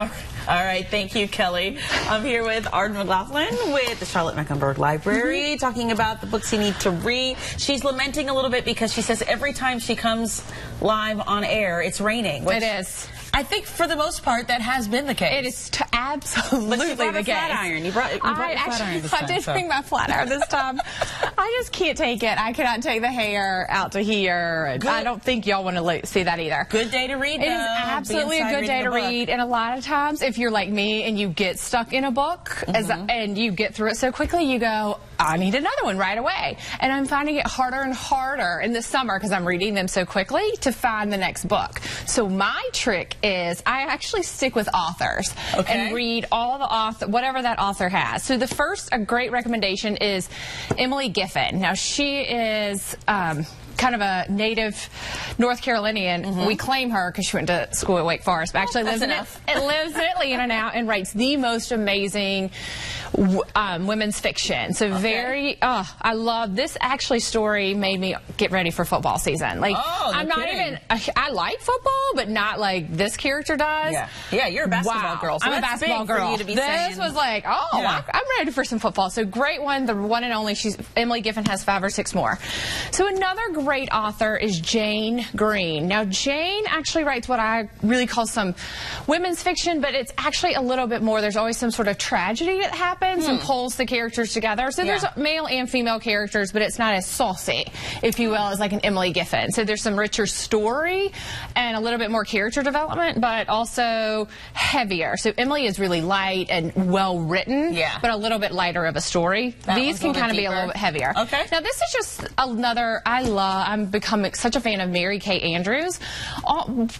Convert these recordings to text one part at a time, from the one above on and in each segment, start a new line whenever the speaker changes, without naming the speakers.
All right, thank you, Kelly. I'm here with Arden McLaughlin with the Charlotte Mecklenburg Library, talking about the books you need to read. She's lamenting a little bit because she says every time she comes live on air, it's raining.
It is.
I think for the most part that has been the case.
It is absolutely
but you brought
the
a
case.
Flat iron. You brought your flat iron this time.
I did bring my flat iron this time. I just can't take it. I cannot take the hair out to here.
Good.
I don't think y'all want to see that either.
Good day to read, though.
It is absolutely a good day to read. And a lot of times, if you're like me and you get stuck in a book and you get through it so quickly, you go, I need another one right away. And I'm finding it harder and harder in the summer because I'm reading them so quickly to find the next book. So my trick is I actually stick with authors and read all the whatever that author has. So the first, a great recommendation is Emily Giffin. Now she is kind of a native North Carolinian. We claim her because she went to school at Wake Forest, but actually lives in Atlanta now and writes the most amazing women's fiction. So I love this. Actually, story made me get ready for football season. Like I'm not even. I like football, but not like this character does.
Yeah, you're a basketball girl. So
I'm a basketball girl.
For you to be
this was like, I'm ready for some football. So great one, the one and only. Emily Giffin has 5 or 6 more. So another great author is Jane Green. Now Jane actually writes what I really call some women's fiction, but it's actually a little bit more. There's always some sort of tragedy that happens and pulls the characters together. So there's male and female characters, but it's not as saucy, if you will, as like an Emily Giffin. So there's some richer story and a little bit more character development, but also heavier. So Emily is really light and well written, but a little bit lighter of a story. These can kind of be a little bit heavier.
Okay.
Now this is just another. I'm becoming such a fan of Mary Kay Andrews.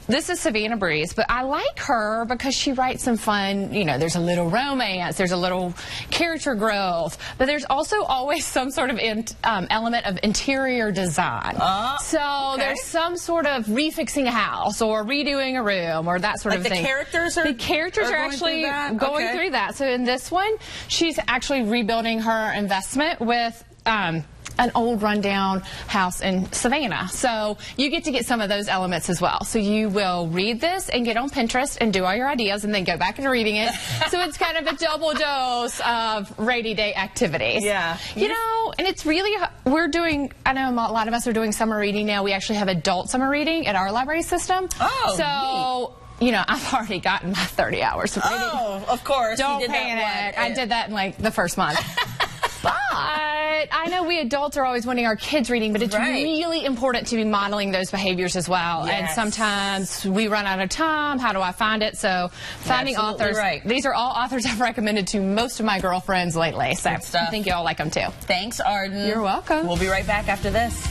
This is Savannah Breeze, but I like her because she writes some fun. You know, there's a little romance, there's a little character growth, but there's also always some sort of element of interior design. So there's some sort of refixing a house or redoing a room or that sort of thing. The characters are actually going through that. So in this one, she's actually rebuilding her investment with an old rundown house in Savannah. So you get to get some of those elements as well. So you will read this and get on Pinterest and do all your ideas and then go back into reading it. So it's kind of a double dose of rainy day activities. You know, and it's really, I know a lot of us are doing summer reading now. We actually have adult summer reading at our library system. You know, I've already gotten my 30 hours of reading.
Of course.
Don't panic. I did that in like the first month. But I know we adults are always wanting our kids reading, but it's really important to be modeling those behaviors as well. And sometimes we run out of time. How do I find it? So finding authors. These are all authors I've recommended to most of my girlfriends lately. So I think you all like them too.
Thanks, Arden.
You're welcome.
We'll be right back after this.